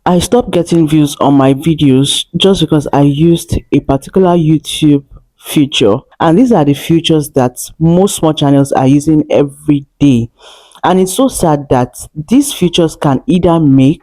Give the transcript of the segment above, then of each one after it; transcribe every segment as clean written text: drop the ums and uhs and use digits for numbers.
I stopped getting views on my videos just because I used a particular YouTube feature. And these are the features that most small channels are using every day. And it's so sad that these features can either make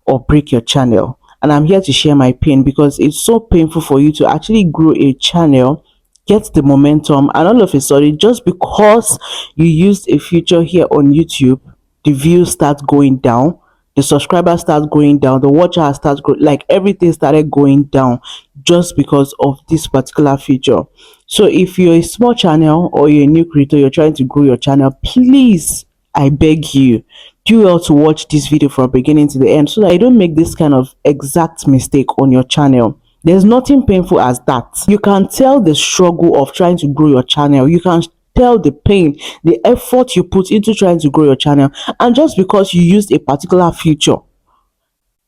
or break your channel. And I'm here to share my pain because it's so painful for you to actually grow a channel, get the momentum, and all of a sudden, just because you used a feature here on YouTube, the views start going down, the subscribers start going down, the watch hours start growing, like everything started going down just because of this particular feature. So if you're a small channel or you're a new creator, you're trying to grow your channel, please, I beg you, do well to watch this video from beginning to the end so that you don't make this kind of exact mistake on your channel. There's nothing painful as that. You can tell the struggle of trying to grow your channel. You can tell the pain, the effort you put into trying to grow your channel. And just because you used a particular feature,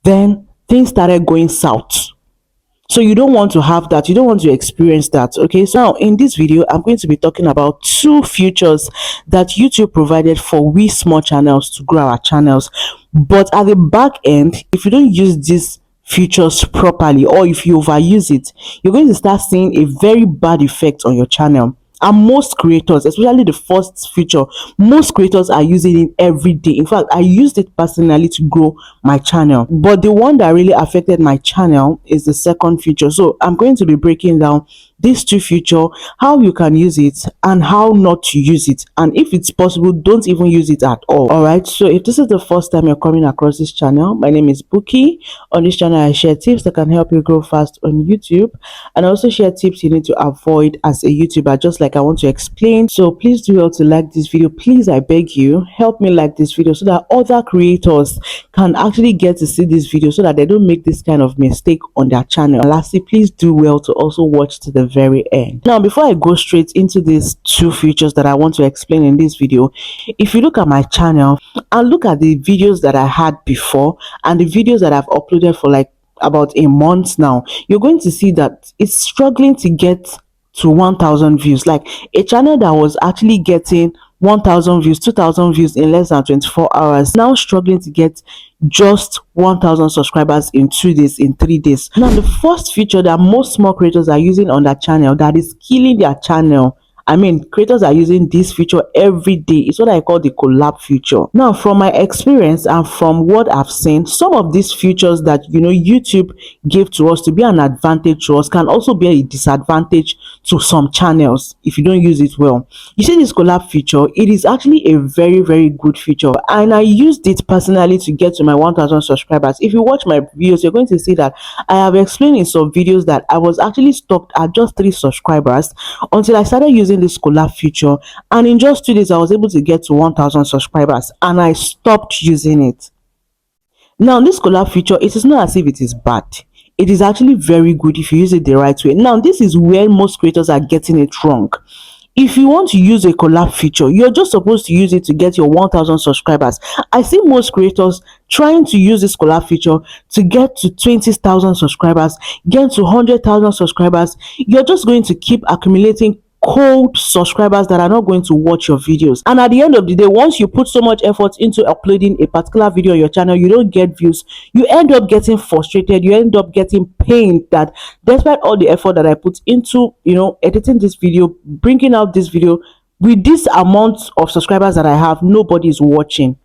then things started going south. So you don't want to have that. You don't want to experience that. Okay, so now in this video, I'm going to be talking about two features that YouTube provided for we small channels to grow our channels. But at the back end, if you don't use these features properly, or if you overuse it, you're going to start seeing a very bad effect on your channel. And most creators, especially the first feature, most creators are using it every day. In fact, I used it personally to grow my channel. But the one that really affected my channel is the second feature. So I'm going to be breaking down these two features, how you can use it and how not to use it. And if it's possible, don't even use it at all. All right. So if this is the first time you're coming across this channel, my name is Buki. On this channel, I share tips that can help you grow fast on YouTube, and I also share tips you need to avoid as a YouTuber, just like I want to explain. So please do well to like this video. Please, I beg you, help me like this video so that other creators can actually get to see this video so that they don't make this kind of mistake on their channel. And lastly, please do well to also watch to the very end. Now, before I go straight into these two features that I want to explain in this video, if you look at my channel and look at the videos that I had before and the videos that I've uploaded for like about a month now, you're going to see that it's struggling to get to 1,000 views. Like a channel that was actually getting 1,000 views, 2,000 views in less than 24 hours, now struggling to get just 1,000 subscribers in 2 days, in 3 days. Now, the first feature that most small creators are using on their channel that is killing their channel, I mean, creators are using this feature every day. It's what I call the collab feature. Now, from my experience and from what I've seen, some of these features that, YouTube gave to us to be an advantage to us can also be a disadvantage to some channels if you don't use it well. You see this collab feature, it is actually a very, very good feature. And I used it personally to get to my 1,000 subscribers. If you watch my videos, you're going to see that I have explained in some videos that I was actually stuck at just 3 subscribers until I started using this collab feature, and in just 2 days I was able to get to 1,000 subscribers, and I stopped using it. Now, this collab feature, it is not as if it is bad. It is actually very good if you use it the right way. Now, this is where most creators are getting it wrong. If you want to use a collab feature, you're just supposed to use it to get your 1,000 subscribers. I see most creators trying to use this collab feature to get to 20,000 subscribers, get to 100,000 subscribers. You're just going to keep accumulating cold subscribers that are not going to watch your videos, and at the end of the day, once you put so much effort into uploading a particular video on your channel, you don't get views, you end up getting frustrated, you end up getting pained that despite all the effort that I put into editing this video, bringing out this video, with this amount of subscribers that I have, nobody is watching.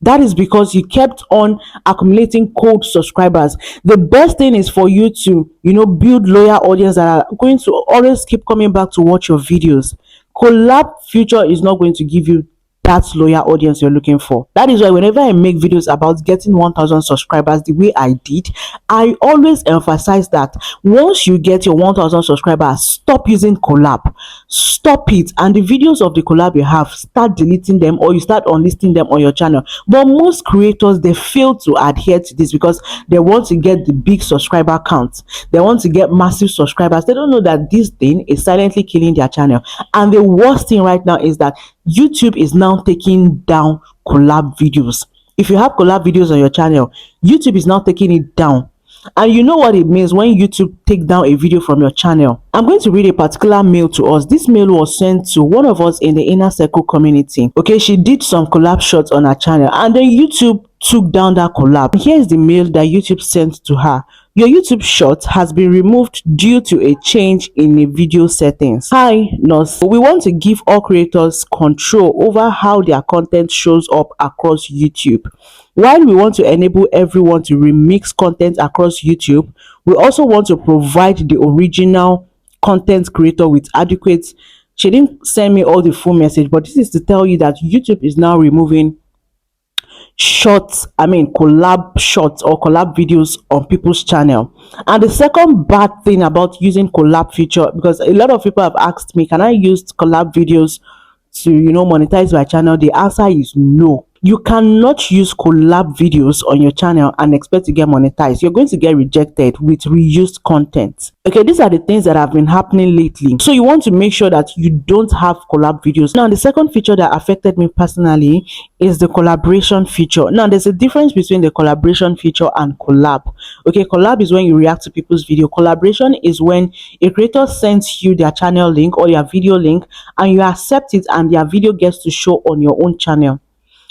That is because you kept on accumulating cold subscribers. The best thing is for you to, build loyal audience that are going to always keep coming back to watch your videos. Collab feature is not going to give you that loyal audience you're looking for. That is why whenever I make videos about getting 1,000 subscribers the way I did, I always emphasize that once you get your 1,000 subscribers, stop using collab. Stop it. And the videos of the collab you have, start deleting them, or you start unlisting them on your channel. But most creators, they fail to adhere to this because they want to get the big subscriber count. They want to get massive subscribers. They don't know that this thing is silently killing their channel. And the worst thing right now is that YouTube is now taking down collab videos. If you have collab videos on your channel, YouTube is now taking it down. And you know what it means when YouTube take down a video from your channel. I'm going to read a particular mail to us. This mail was sent to one of us in the inner circle community. Okay, she did some collab shots on her channel, and then YouTube took down that collab. Here's the mail that YouTube sent to her. Your YouTube short has been removed due to a change in a video settings. Hi, Nurse. We want to give all creators control over how their content shows up across YouTube. While we want to enable everyone to remix content across YouTube, we also want to provide the original content creator with adequate. She didn't send me all the full message, but this is to tell you that YouTube is now removing shorts, collab shorts or collab videos on people's channel. And the second bad thing about using collab feature, because a lot of people have asked me, can I use collab videos to monetize my channel? The answer is no. You cannot use collab videos on your channel and expect to get monetized. You're going to get rejected with reused content. Okay, these are the things that have been happening lately. So you want to make sure that you don't have collab videos. Now, the second feature that affected me personally is the collaboration feature. Now, there's a difference between the collaboration feature and collab. Okay, collab is when you react to people's video. Collaboration is when a creator sends you their channel link or your video link and you accept it and their video gets to show on your own channel.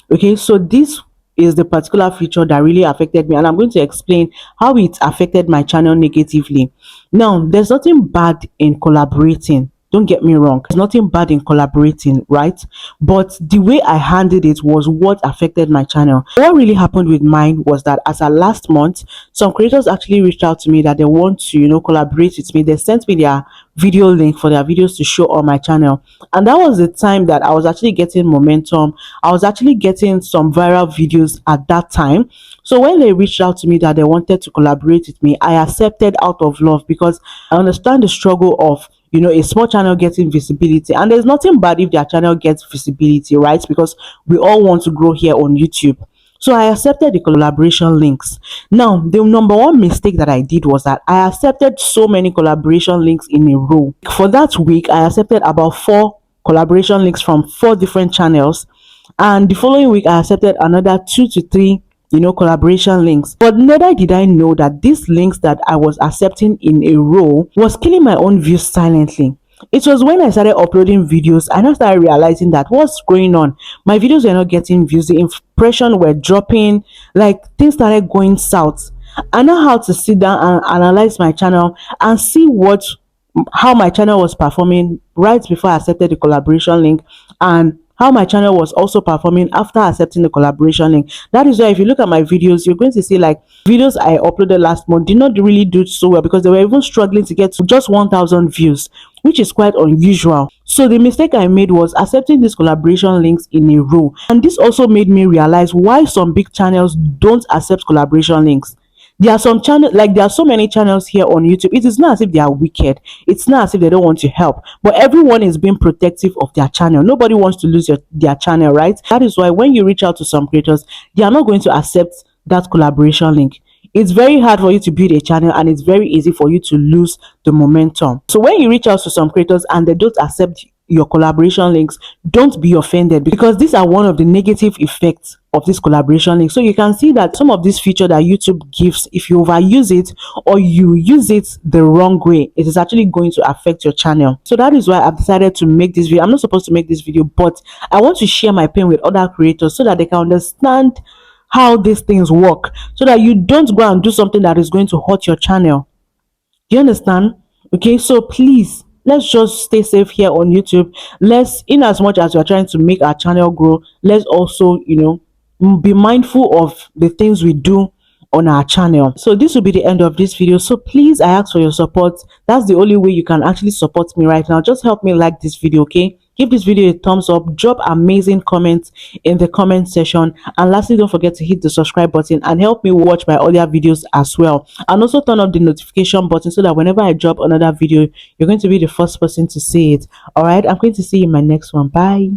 Okay, so this is the particular feature that really affected me, and I'm going to explain how it affected my channel negatively. Now, there's nothing bad in collaborating. Don't get me wrong, there's nothing bad in collaborating, right? But the way I handled it was what affected my channel. What really happened with mine was that as of last month, some creators actually reached out to me that they want to collaborate with me. They sent me their video link for their videos to show on my channel, and that was the time that I was actually getting momentum. I was actually getting some viral videos at that time. So when they reached out to me that they wanted to collaborate with me, I accepted out of love, because I understand the struggle of a small channel getting visibility, and there's nothing bad if their channel gets visibility, right? Because we all want to grow here on YouTube. So I accepted the collaboration links. Now, the number one mistake that I did was that I accepted so many collaboration links in a row. For that week, I accepted about 4 collaboration links from 4 different channels, and the following week I accepted another 2 to 3 collaboration links. But neither did I know that these links that I was accepting in a row was killing my own views silently. It was when I started uploading videos, I now started realizing that what's going on. My videos were not getting views, the impression were dropping, like things started going south. I now had to sit down and analyze my channel and see how my channel was performing right before I accepted the collaboration link, and how my channel was also performing after accepting the collaboration link. That is why if you look at my videos, you're going to see like videos I uploaded last month did not really do so well, because they were even struggling to get to just 1,000 views, which is quite unusual. So the mistake I made was accepting these collaboration links in a row, and this also made me realize why some big channels don't accept collaboration links. There are some channels, like there are so many channels here on YouTube. It is not as if they are wicked. It's not as if they don't want to help. But everyone is being protective of their channel. Nobody wants to lose their channel, right? That is why when you reach out to some creators, they are not going to accept that collaboration link. It's very hard for you to build a channel, and it's very easy for you to lose the momentum. So when you reach out to some creators and they don't accept your collaboration links, don't be offended, because these are one of the negative effects of this collaboration link. So you can see that some of this feature that YouTube gives, if you overuse it or you use it the wrong way, it is actually going to affect your channel. So that is why I've decided to make this video. I'm not supposed to make this video, but I want to share my pain with other creators so that they can understand how these things work, so that you don't go and do something that is going to hurt your channel. Do you understand? Okay, so please, let's just stay safe here on YouTube. Let's, in as much as we're trying to make our channel grow, let's also be mindful of the things we do on our channel. So this will be the end of this video. So please, I ask for your support. That's the only way you can actually support me right now. Just help me like this video, okay? Give this video a thumbs up, drop amazing comments in the comment section, and lastly, don't forget to hit the subscribe button and help me watch my other videos as well. And also turn on the notification button so that whenever I drop another video, you're going to be the first person to see it. All right, I'm going to see you in my next one. Bye.